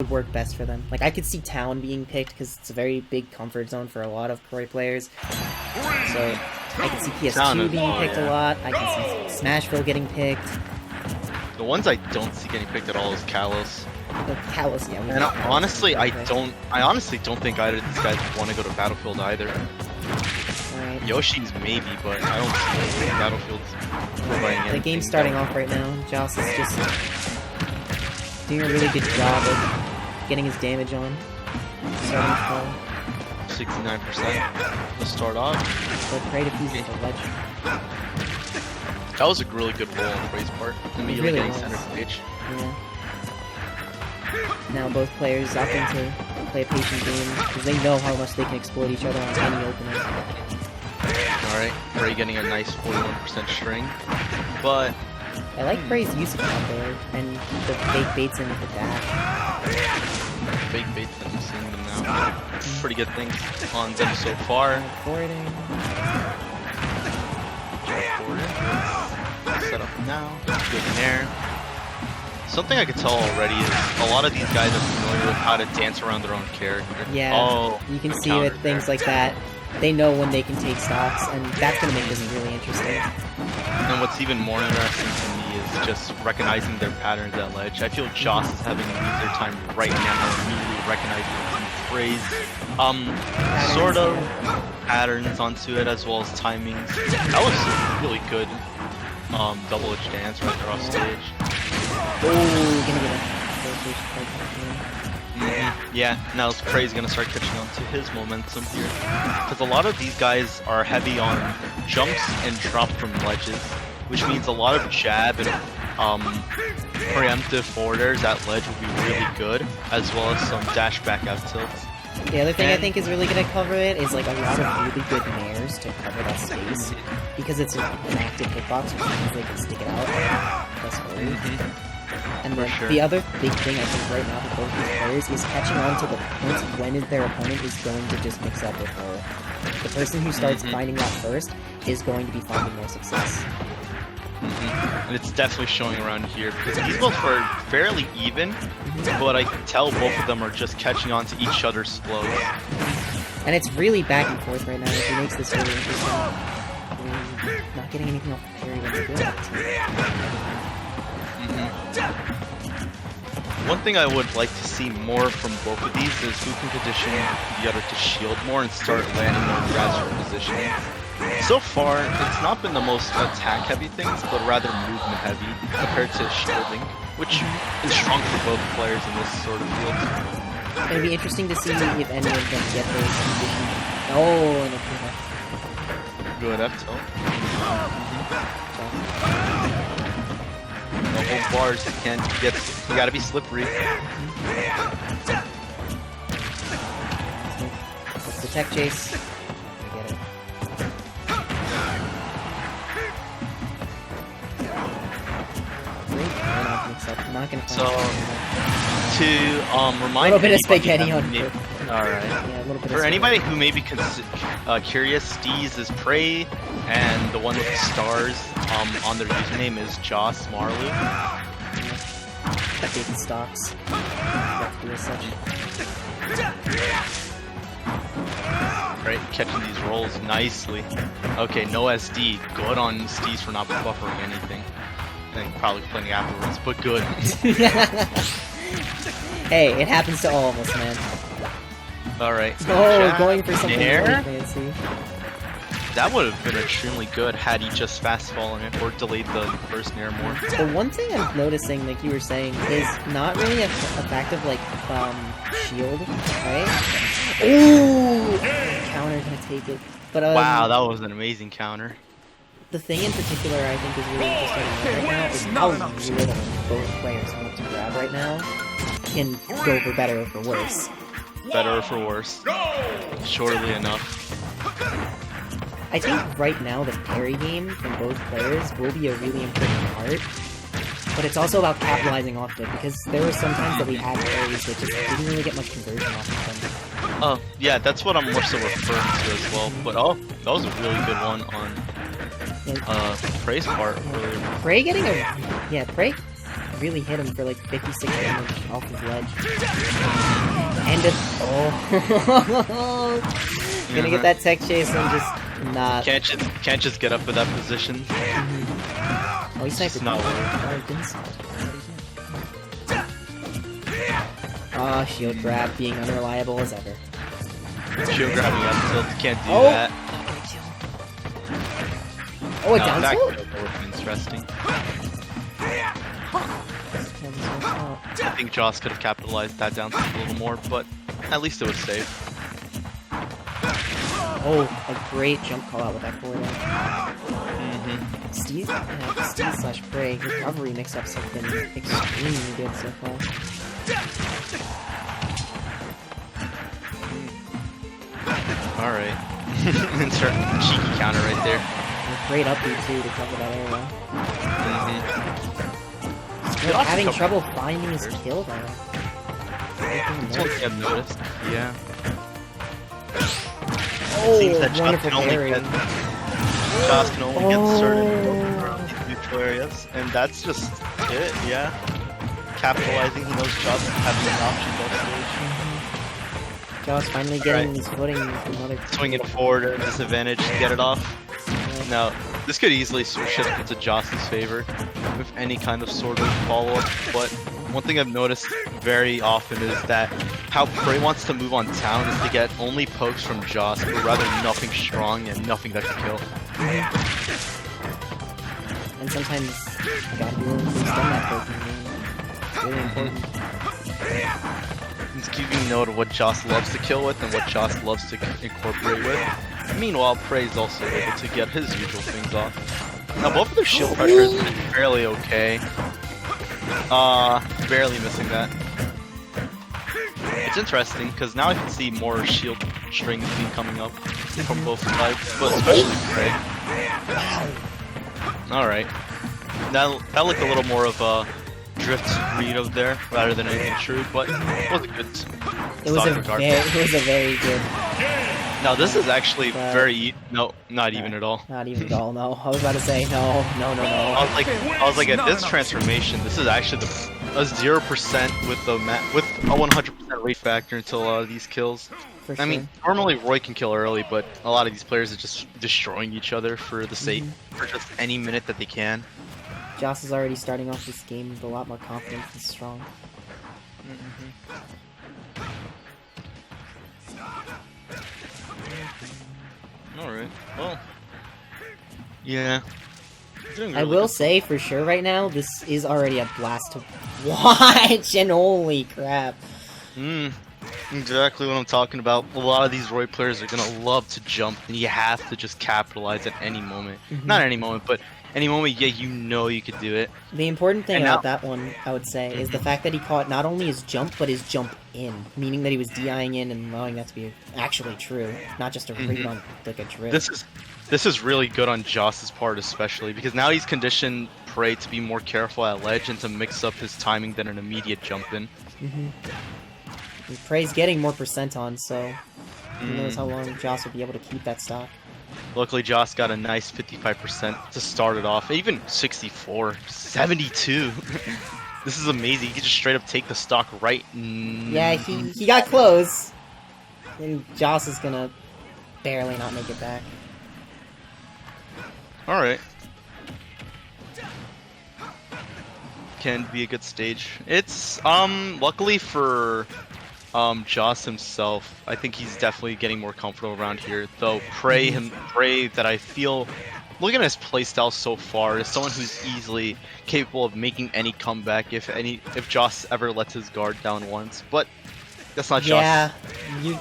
would work best for them. Like, I could see Town being picked because it's a very big comfort zone for a lot of Prey players. So I can see PS2 being picked a lot. I can see Smashville getting picked. The ones I don't see getting picked at all is Kalos. Kalos, yeah. And honestly, I honestly don't think either of these guys want to go to Battlefield either. Right. Yoshi's maybe, but I don't see Battlefield's providing anything. The game's starting off right now. Joss is just doing a really good job of getting his damage on. Starting slow. 69% to start off. So Prey defuses the ledge. That was a really good roll on Prey's part. Immediately really getting was. center stage. Yeah. Now both players opting to play a patient game because they know how much they can exploit each other on any opening. Alright, Prey getting a nice 41% string. But I like Prey's use of combo and the fake baits in with the dash. fake baits that I'm seeing them now. Pretty good things on them so far. Forwarding. Set up now. Good in there. Something I could tell already is a lot of these guys are familiar with how to dance around their own character. Yeah, oh, you can see with things like that, they know when they can take stocks, and that's going to make this really interesting. And what's even more interesting to me is just recognizing their patterns at ledge. I feel Joss is having an easier time right now immediately recognizing some phrase. Sort of patterns onto it as well as timings. That was really good double edge dance right there off stage. Oh, gonna get a Yeah, now Prey's gonna start catching on to his momentum here. Because a lot of these guys are heavy on jumps and drop from ledges, which means a lot of jab and preemptive forwarders at ledge would be really good, as well as some dash back out tilts. The other thing I think is really going to cover it is like a lot of really good nairs to cover that space. Because it's an active hitbox, which means they can stick it out. That's great. And then the other big thing I think right now for both these players is catching on to the points when their opponent is going to just mix up with her. The person who starts finding that first is going to be finding more success. And it's definitely showing around here because these both are fairly even, but I can tell both of them are just catching on to each other's flows. And it's really back and forth right now, which makes this really interesting. Not getting anything off the parry when they do One thing I would like to see more from both of these is who can condition the other to shield more and start landing more grabs for positioning. So far, it's not been the most attack-heavy things, but rather movement-heavy compared to shielding, which is strong for both players in this sort of field. It'll be interesting to see if any of them get those conditions. Oh, and good F tilt. No hold bars, you gotta be slippery. That's the tech chase. So, to remind a little bit of spaghetti on Alright. Yeah, a little bit for anybody who may be curious, Steez is Prey, and the one with the stars on their username is Josmarlu. Big stocks. Right, catching these rolls nicely. Okay, no SD. Good on Steez for not buffering anything. And probably plenty afterwards, but good. Hey, it happens to all of us, man. Alright. Oh, going for something really fancy. That would have been extremely good had he just fast fallen it or delayed the first nair more. The one thing I'm noticing, like you were saying, is not really a fact of like shield, right? Ooh! Counter gonna take it. But wow, that was an amazing counter. The thing in particular I think is really interesting right now is how little both players want to grab right now can go for better or for worse. Better or for worse. Surely enough. I think right now the parry game from both players will be a really important part, but it's also about capitalizing off it, because there were some times that we had parries that just didn't really get much conversion off of them. Oh, yeah, that's what I'm more so referring to as well, but that was a really good one on Prey's part. Prey getting Prey really hit him for like 56 damage off his ledge. And gonna get that tech chase and just not. Can't just get up for that position. Oh, he sniped it. Not oh, shield grab being unreliable as ever. Shield grabbing up tilt, can't do Oh. that. Oh, a down that tilt? would have been interesting. I think Joss could have capitalized that down tilt a little more, but at least it was safe. Oh, a great jump call out with that forward air. Steve slash Prey recovery mix-ups have been extremely good so far. Alright. Insert cheeky counter right there. And a great upbeat too to cover that area. Still having trouble finding his kill though. That's one thing I've noticed. Yeah. Oh, Seems that wonderful parry. Joss can only get certain around these neutral areas, and that's just it, yeah. Capitalizing, he knows Joss having an option backstage. Joss finally getting his footing with another Swinging forward at a disadvantage to get it off. Now, this could easily shift into Joss's favor with any kind of sort of follow-up, but one thing I've noticed very often is that how Prey wants to move on town is to get only pokes from Joss, but rather nothing strong and nothing that can kill. And sometimes you gotta be willing to extend that poking game. It's really important. He's keeping note of what Joss loves to kill with and what Joss loves to incorporate with. Meanwhile, Prey's also able to get his usual things off. Now, both of their shield pressures have been fairly okay. Barely missing that. It's interesting, because now I can see more shield strings coming up from both sides, but especially Prey. Alright. That looked a little more of a drift read of there, rather than anything true, but it was a good It was a very good. Now this is actually no, not even at all. Not even at all, no. I was about to say no. I was like at this transformation, this is actually a 0% with a 100% rate factor until a lot of these kills. For I sure. mean, normally Roy can kill early, but a lot of these players are just destroying each other for the sake for just any minute that they can. Joss is already starting off this game with a lot more confidence and strong. Alright, well. Yeah. I will say for sure right now, this is already a blast to watch, and holy crap. Exactly what I'm talking about. A lot of these Roy players are gonna love to jump, and you have to just capitalize at any moment. Not any moment, but any moment, yeah, you know you could do it. The important thing about that one, I would say, is the fact that he caught not only his jump, but his jump in. Meaning that he was DIing in and allowing that to be actually true, not just a read on, like, a drift. This is really good on Joss's part, especially, because now he's conditioned Prey to be more careful at ledge and to mix up his timing than an immediate jump in. And Prey's getting more percent on, so who knows how long Joss will be able to keep that stock. Luckily, Joss got a nice 55% to start it off. Even 64, 72. This is amazing. He can just straight up take the stock right. Yeah, he got close. And Joss is gonna barely not make it back. Alright. Can be a good stage. It's, luckily for Joss himself, I think he's definitely getting more comfortable around here. Though Prey that I feel, looking at his playstyle so far, is someone who's easily capable of making any comeback if Joss ever lets his guard down once. But that's not Joss. Yeah,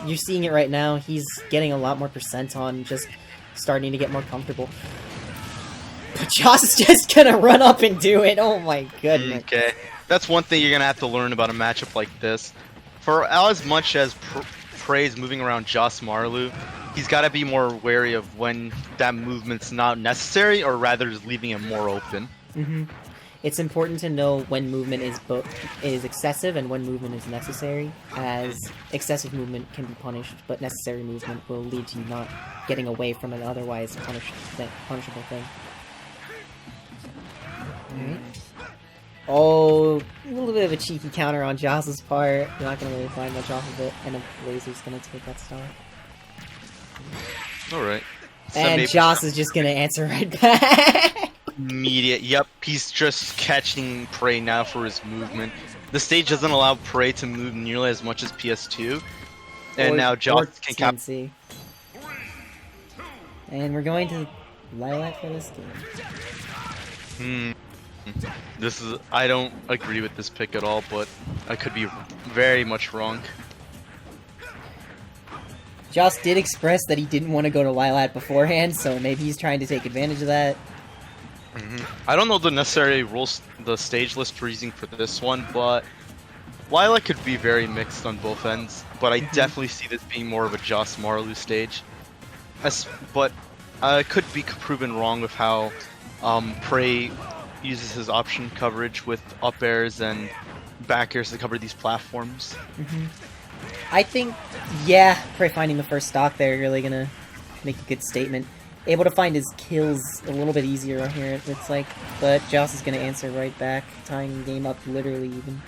you're seeing it right now. He's getting a lot more percent on, just starting to get more comfortable. But Joss is just gonna run up and do it. Oh my goodness. Okay, that's one thing you're gonna have to learn about a matchup like this. For as much as Prey's moving around Josmarlu, he's got to be more wary of when that movement's not necessary, or rather just leaving it more open. It's important to know when movement is excessive and when movement is necessary, as excessive movement can be punished, but necessary movement will lead to you not getting away from an otherwise punishable thing. Alright. Oh, a little bit of a cheeky counter on Joss's part. You're not gonna really find much off of it, and a laser's gonna take that stock. Alright. And Joss is just gonna answer right back. Immediate. Yep, he's just catching Prey now for his movement. The stage doesn't allow Prey to move nearly as much as PS2. And now Joss can cap. And we're going to Lilac for this game. This is. I don't agree with this pick at all, but I could be very much wrong. Joss did express that he didn't want to go to Lilac beforehand, so maybe he's trying to take advantage of that. I don't know the necessary rules, the stage list reasoning for this one, but Lilac could be very mixed on both ends. But I definitely see this being more of a Josmarlu stage. But I could be proven wrong with how Prey uses his option coverage with up airs and back airs to cover these platforms. I think, yeah, Prey finding the first stock there really gonna make a good statement. Able to find his kills a little bit easier on here, it looks like. But Joss is gonna answer right back, tying the game up literally even.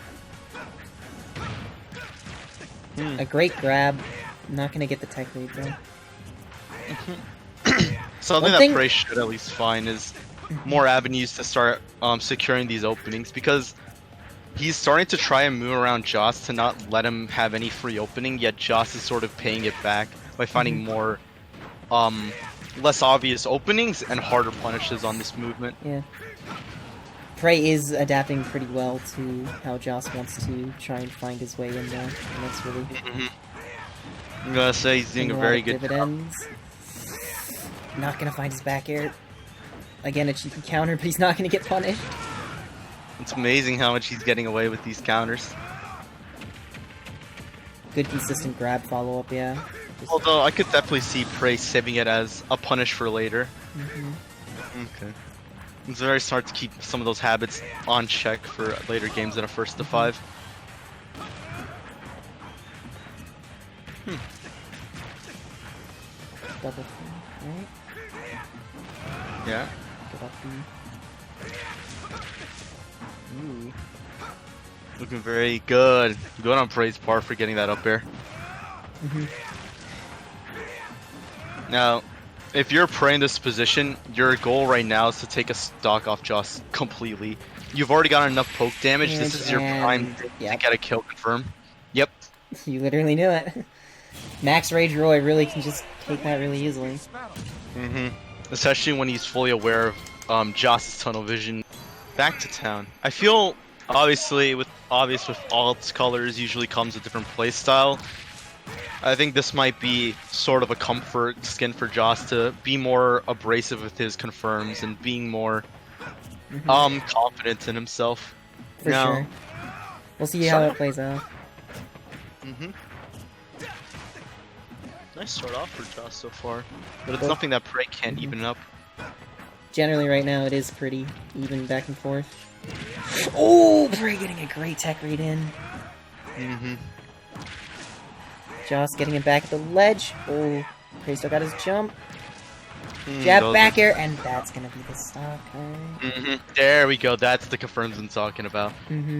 A great grab. Not gonna get the tech read though. Something that Prey should at least find is more avenues to start securing these openings, because he's starting to try and move around Joss to not let him have any free opening, yet Joss is sort of paying it back by finding more less obvious openings and harder punishes on this movement. Yeah. Prey is adapting pretty well to how Joss wants to try and find his way in there, and that's really... I'm gonna say he's doing a very good job. Not gonna find his back air. Again, a cheeky counter, but he's not gonna get punished. It's amazing how much he's getting away with these counters. Good consistent grab follow-up, yeah. Although I could definitely see Prey saving it as a punish for later. Okay. It's very smart to keep some of those habits on check for later games than a first to 5. Double thing, right? Yeah. Get up Ooh. Looking very good. Good on Prey's part for getting that up there. Now, if you're Prey in this position, your goal right now is to take a stock off Joss completely. You've already got enough poke damage. This is your prime to get a kill confirm. Yep. You literally knew it. Max Rage Roy really can just take that really easily. Especially when he's fully aware of Joss's tunnel vision. Back to town. I feel obviously with alt colors usually comes a different playstyle. I think this might be sort of a comfort skin for Joss to be more abrasive with his confirms and being more confident in himself. For sure. We'll see how it plays out. Nice start off for Joss so far, but it's something that Prey can't even up. Generally right now it is pretty even back and forth. Oh, Prey getting a great tech read in. Joss getting him back at the ledge. Oh, Prey still got his jump. Jab back air, and that's gonna be the stock. There we go. That's the confirms I'm talking about.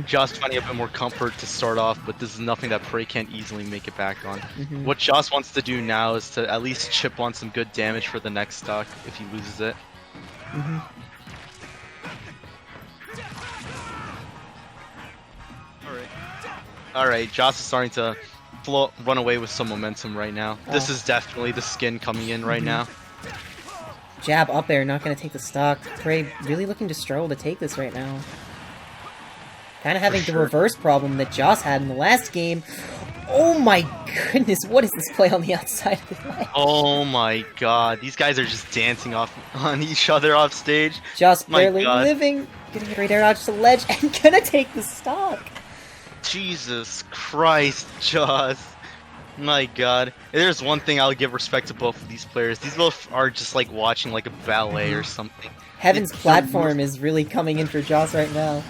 Joss finding a bit more comfort to start off, but this is nothing that Prey can't easily make it back on. What Joss wants to do now is to at least chip on some good damage for the next stock if he loses it. Alright, Joss is starting to run away with some momentum right now. This is definitely the skin coming in right now. Jab up there, not going to take the stock. Prey really looking to struggle to take this right now. Kind of having the reverse problem that Joss had in the last game. Oh my goodness, what is this play on the outside of the ledge? Oh my god, these guys are just dancing off on each other off stage. Joss barely living, getting a great air dodge to the ledge, and gonna take the stock. Jesus Christ, Joss. My god. If there's one thing I'll give respect to both of these players, these both are just like watching like a ballet or something. Heaven's platform is really coming in for Joss right now.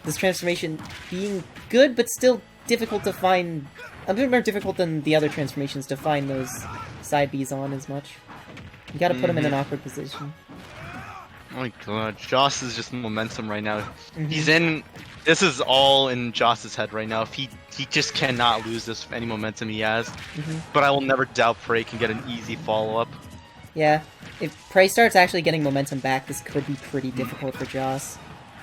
This transformation being good, but still difficult to find. A bit more difficult than the other transformations to find those side Bs on as much. You gotta put him in an awkward position. Oh my god, Joss is just momentum right now. Mhm. He's in. This is all in Joss's head right now. If he just cannot lose this any momentum he has. Mhm. But I will never doubt Prey can get an easy follow up. Yeah, if Prey starts actually getting momentum back, this could be pretty difficult for Joss.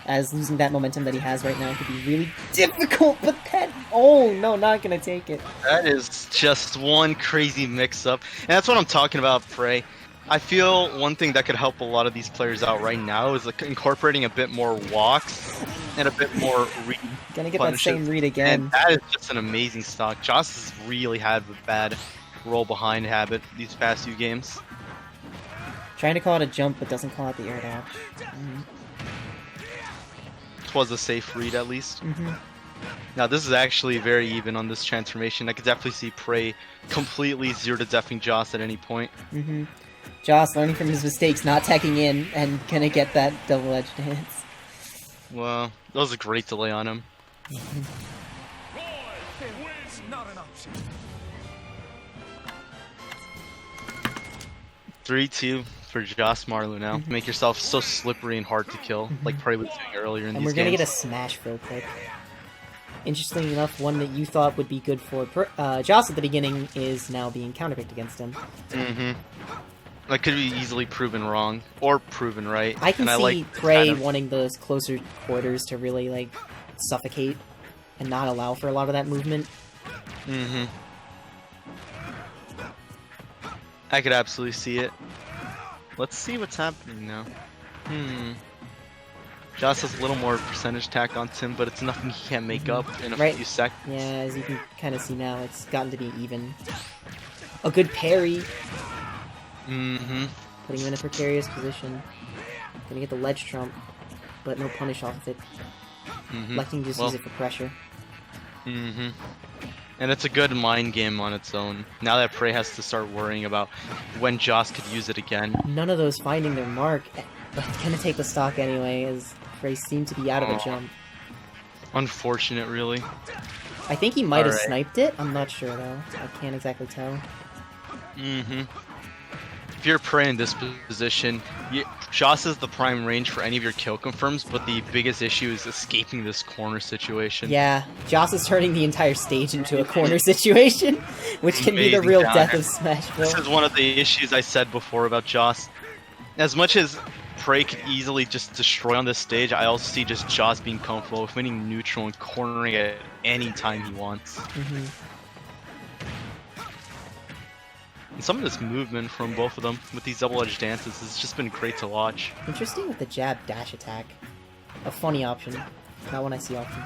As losing that momentum that he has right now could be really difficult, but that... Oh, no, not gonna take it. That is just one crazy mix-up. And that's what I'm talking about, Prey. I feel one thing that could help a lot of these players out right now is like incorporating a bit more walks and a bit more read. Gonna get punishes. that same read again. And that is just an amazing stock. Joss has really had a bad roll behind habit these past few games. Trying to call it a jump, but doesn't call it the air dash. This was a safe read at least. Mm-hmm. Now this is actually very even on this transformation. I could definitely see Prey completely 0-to-deathing Joss at any point. Mm-hmm. Joss learning from his mistakes, not tacking in, and gonna get that double-edged dance. Well, that was a great delay on him. 3-2 for Josmarlu now. Make yourself so slippery and hard to kill, like Prey was doing earlier in And these we're gonna games. get a smash throw pick. Interestingly enough, one that you thought would be good for Joss at the beginning is now being counterpicked against him. Mm-hmm. That could be easily proven wrong, or proven right. I can and see I like Prey kind of- wanting those closer quarters to really, like, suffocate and not allow for a lot of that movement. Mm-hmm. I could absolutely see it. Let's see what's happening now. Joss has a little more percentage tacked on Tim, but it's nothing he can't make up in a Right. few seconds. Yeah, as you can kind of see now, it's gotten to be even. A good parry, Mm-hmm. putting him in a precarious position. Gonna get the ledge trump, but no punish off of it. Mm-hmm. Electing to just use it for pressure. Mm-hmm. And it's a good mind game on its own. Now that Prey has to start worrying about when Joss could use it again. None of those finding their mark, but it's gonna take the stock anyway, as Prey seemed to be out of the jump. Unfortunate, really. I think he might have Alright. sniped it. I'm not sure though. I can't exactly tell. Mm-hmm. If you're Prey in this position, Joss is the prime range for any of your kill confirms, but the biggest issue is escaping this corner situation. Yeah, Joss is turning the entire stage into a corner situation, which can be the Amazing real talent. death of Smashville. This is one of the issues I said before about Joss. As much as Prey could easily just destroy on this stage, I also see just Joss being comfortable with winning neutral and cornering at any time he wants. Mm-hmm. And some of this movement from both of them with these double-edged dances has just been great to watch. Interesting with the jab dash attack. A funny option. Not one I see often.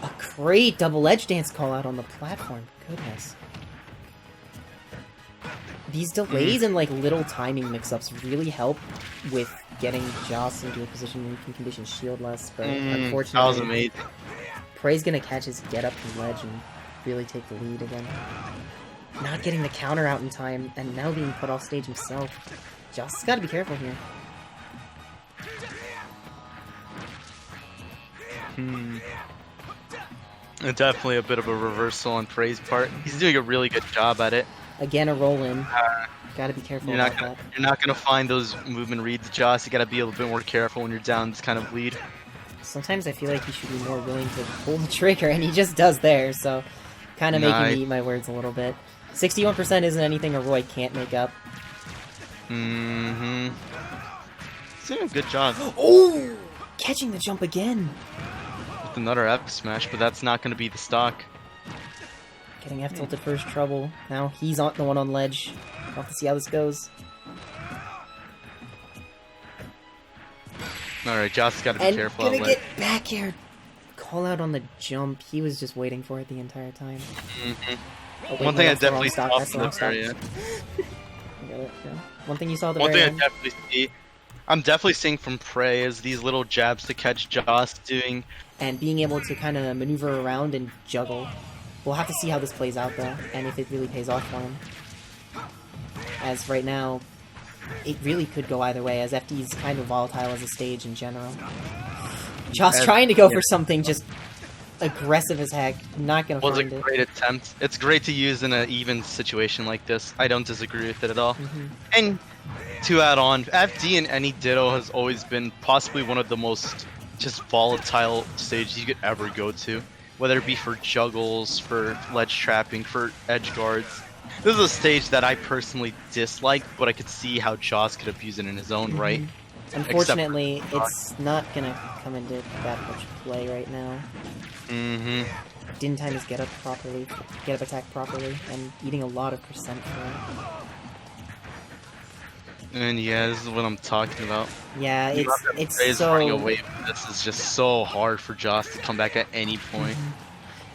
A great double edge dance call out on the platform. Goodness. These delays and like little timing mix-ups really help with getting Joss into a position where he can condition shield less, but unfortunately, That was amazing. Prey's gonna catch his get up from ledge and really take the lead again. Not getting the counter out in time, and now being put off stage himself. Joss has gotta be careful here. And definitely a bit of a reversal on Prey's part. He's doing a really good job at it. Again, a roll in. Gotta be careful You're about not that. you're not gonna find those movement reads, Joss. You gotta be a little bit more careful when you're down this kind of lead. Sometimes I feel like he should be more willing to pull the trigger, and he just does there, so kind of making me eat my words a little bit. 61% isn't anything a Roy can't make up. Mm-hmm. He's doing a good job Oh! Catching the jump again! with another F smash, but that's not gonna be the stock. Getting F tilted first trouble. Now he's on the one on ledge. We'll have to see how this goes. Alright, Joss has gotta be And careful. gonna out get back air. Call out on the jump. He was just waiting for it the entire time. Oh, wait, One no, thing I that's the wrong definitely stock, saw that's the from wrong the stock. very end. I got it, yeah. One thing you saw at the One very thing I end. definitely see, I'm definitely seeing from Prey is these little jabs to catch Joss doing. And being able to kind of maneuver around and juggle. We'll have to see how this plays out though, and if it really pays off for him. As right now, it really could go either way, as FD is kind of volatile as a stage in general. Joss trying to go for something just aggressive as heck, not gonna Was a find it. great attempt. It's great to use in an even situation like this. I don't disagree with it at all. And To add on, FD and any Ditto has always been possibly one of the most just volatile stages you could ever go to. Whether it be for juggles, for ledge trapping, for edge guards. This is a stage that I personally dislike, but I could see how Joss could abuse it in his own right. Unfortunately, it's not gonna come into that much play right now. Didn't time his get up attack properly, and eating a lot of percent for it. And yeah, this is what I'm talking about. Yeah, it's so... running away from this is just so hard for Joss to come back at any point.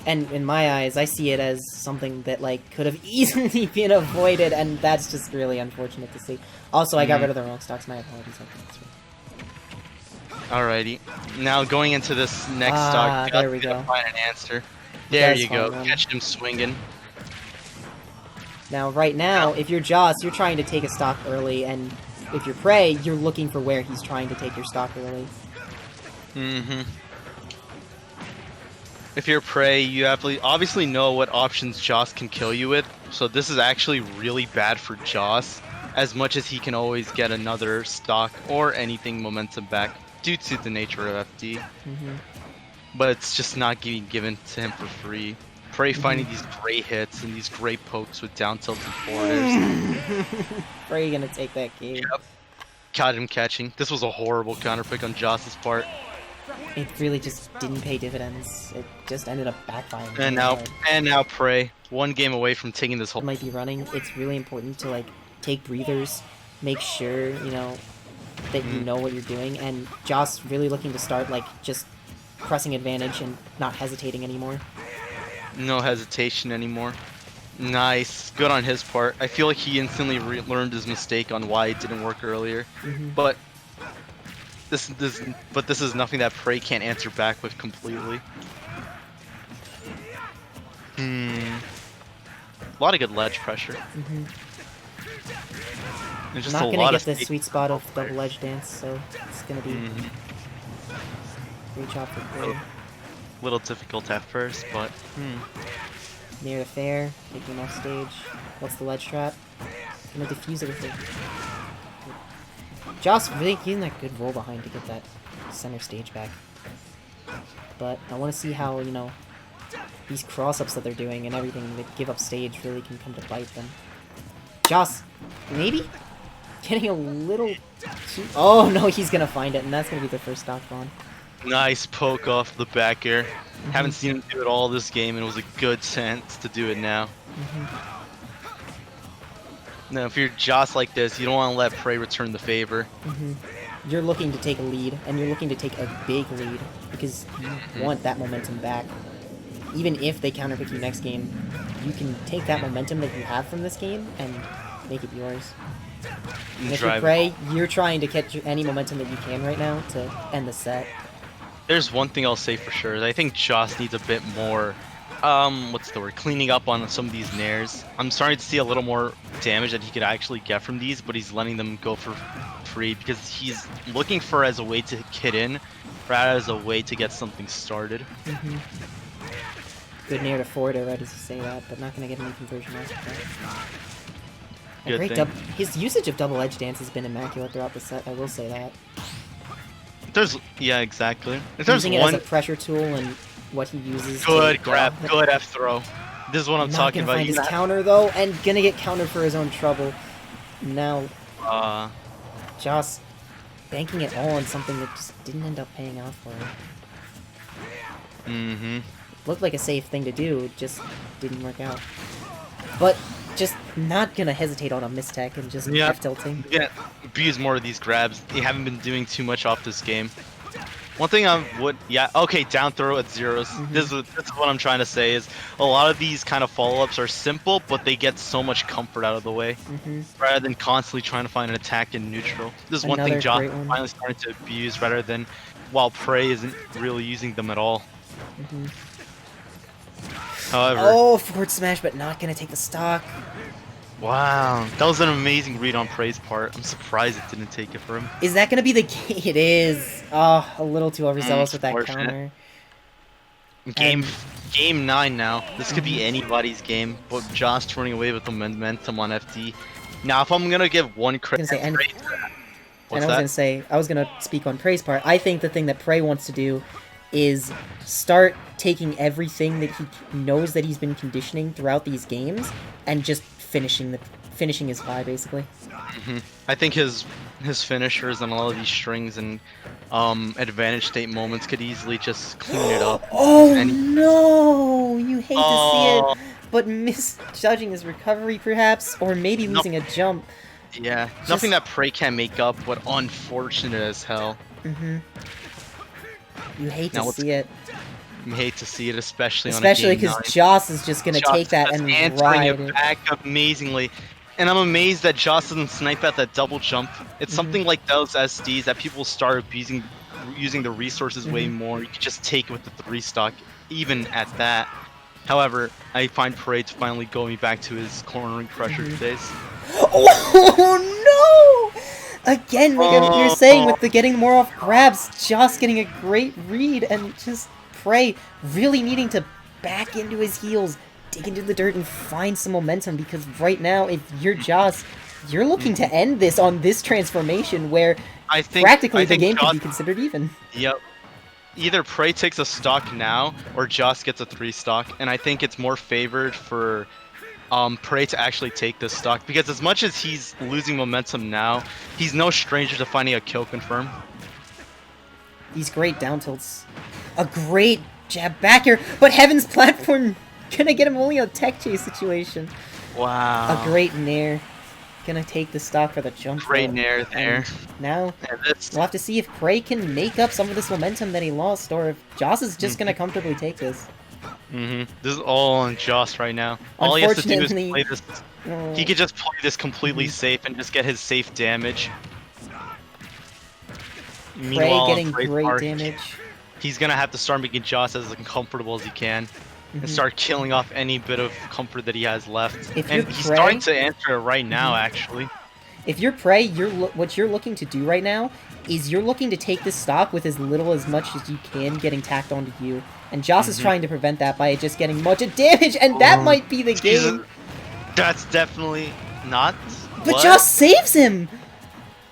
And in my eyes, I see it as something that, like, could have easily been avoided, and that's just really unfortunate to see. Also, I got rid of the wrong stocks, my apologies. Alrighty. Now, going into this next stock, there we go. Find an answer. There you go, one. catch him swinging. Now, right now, if you're Joss, you're trying to take a stock early, and if you're Prey, you're looking for where he's trying to take your stock early. If you're Prey, you obviously know what options Joss can kill you with, so this is actually really bad for Joss, as much as he can always get another stock or anything momentum back due to the nature of FD. But it's just not getting given to him for free. Prey finding these great hits and these great pokes with down tilt and forwarders. Prey gonna take that game. Yep. Caught him catching. This was a horrible counter pick on Joss's part. It really just didn't pay dividends. It just ended up backfiring. And now Prey, one game away from taking this whole. Might be running. It's really important to like take breathers, make sure you know that you know what you're doing. And Joss really looking to start like just pressing advantage and not hesitating anymore. No hesitation anymore. Nice, good on his part. I feel like he instantly learned his mistake on why it didn't work earlier. But this is nothing that Prey can't answer back with completely. A lot of good ledge pressure. There's just not a gonna lot get of the sweet spot of double edge dance, so it's gonna be great job for Prey. Little difficult at first, but Near the fair, taking off stage. What's the ledge trap? Gonna defuse everything. Joss really getting that good roll behind to get that center stage back. But I want to see how, you know, these cross-ups that they're doing and everything that give up stage really can come to bite them. Joss, maybe? Getting a little too... Oh no, he's gonna find it, and that's gonna be the first stock gone. nice poke off the back air. Haven't seen him do it all this game, and it was a good chance to do it now. Now, if you're Joss like this, you don't want to let Prey return the favor. You're looking to take a lead, and you're looking to take a big lead, because you want that momentum back. Even if they counterpick you next game, you can take that momentum that you have from this game and make it yours. And if you're Prey, you're trying to catch any momentum that you can right now to end the set. There's one thing I'll say for sure. I think Joss needs a bit more, what's the word, cleaning up on some of these nairs. I'm starting to see a little more damage that he could actually get from these, but he's letting them go for free because he's looking for as a way to hit in, rather as a way to get something started. Good nair to forward, right as you say that, but not going to get any conversion off of that. A great his usage of double edge dance has been immaculate throughout the set, I will say that. Yeah, exactly. If there's using it as a pressure tool and what he uses. Good grab, good F throw. This is what I'm talking about. Not gonna find his counter though, and gonna get countered for his own trouble. Now, Joss banking it all on something that just didn't end up paying off for him. Looked like a safe thing to do, it just didn't work out. But just not gonna hesitate on a mistech and just F tilting. Yeah, abuse more of these grabs. They haven't been doing too much off this game. One thing okay, down throw at zeros. This is what I'm trying to say is a lot of these kind of follow-ups are simple, but they get so much comfort out of the way, rather than constantly trying to find an attack in neutral. This is one thing Joss is finally starting to abuse, rather than while Prey isn't really using them at all. However, forward smash, but not gonna take the stock. Wow, that was an amazing read on Prey's part. I'm surprised it didn't take it for him. Is that gonna be the game? It is. Oh, a little too overzealous with that counter. Game 9 now. This could be anybody's game, but Joss running away with the momentum on FD. Now, if I'm gonna give one I credit, was gonna say, what's I was that? gonna say, I was gonna speak on Prey's part. I think the thing that Prey wants to do is start taking everything that he knows that he's been conditioning throughout these games and just finishing his pie, basically. I think his finishers and all of these strings and advantage state moments could easily just clean it up. Oh And no! You hate to see it, oh, but misjudging his recovery, perhaps, or maybe no, losing a jump. yeah, Just- nothing that Prey can make up, but unfortunate as hell. You hate Now to let's- see it. I hate to see it, especially Especially on a game because 9. Joss is just gonna Joss take that is and answering ride it it. back amazingly. And I'm amazed that Joss doesn't snipe at that double jump. It's something like those SDs that people start abusing, using the resources way more. You can just take it with the 3 stock, even at that. However, I find Prey to finally going back to his cornering pressure days. Oh no! Again, like you're saying, with the getting more off grabs, Joss getting a great read, and just Prey really needing to back into his heels, dig into the dirt, and find some momentum, because right now, if you're Joss, you're looking to end this on this transformation where practically the game Joss, can be considered even. Yep. Either Prey takes a stock now, or Joss gets a 3 stock, and I think it's more favored for Prey to actually take this stock, because as much as he's losing momentum now, he's no stranger to finding a kill confirm. These great down tilts. A great jab back here, but Heaven's platform gonna get him only a tech chase situation. Wow. A great nair. Gonna take the stock for the jump. Great nair there. And now, And this, we'll have to see if Prey can make up some of this momentum that he lost, or if Joss is just gonna comfortably take this. this is all on Joss right now. All he has to do is Unfortunately- play this. He could just play this completely safe and just get his safe damage. Prey Meanwhile, on getting Prey's great part, damage. he's gonna have to start making Joss as comfortable as he can. And start killing off any bit of comfort that he has left. If And you're he's Prey- starting to answer it right now, actually. If you're Prey, what you're looking to do right now is you're looking to take this stock with as little as much as you can getting tacked onto you. And Joss is trying to prevent that by just getting much damage, and that might be the game. That's definitely not. But what? Joss saves him!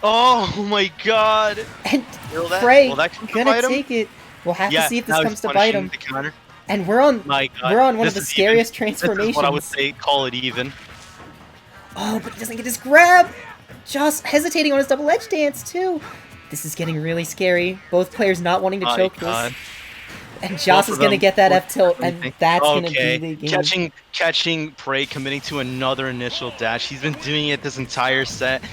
Oh my god! And Feel that? Prey Will that come to gonna bite him? take it. We'll have Yeah, to see if this now comes he's to bite punishing him. the counter. And we're on My god. we're on one of This the is even. scariest This transformations. is what I would say, call it even. Oh, but he doesn't get his grab! Joss hesitating on his double edge dance too! This is getting really scary. Both players not wanting to My choke god. this. And Joss is gonna get that F tilt, and that's gonna be the game. Catching Prey committing to another initial dash. He's been doing it this entire set.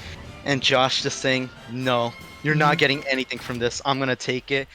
And Josh just saying, no, you're not getting anything from this. I'm gonna take it.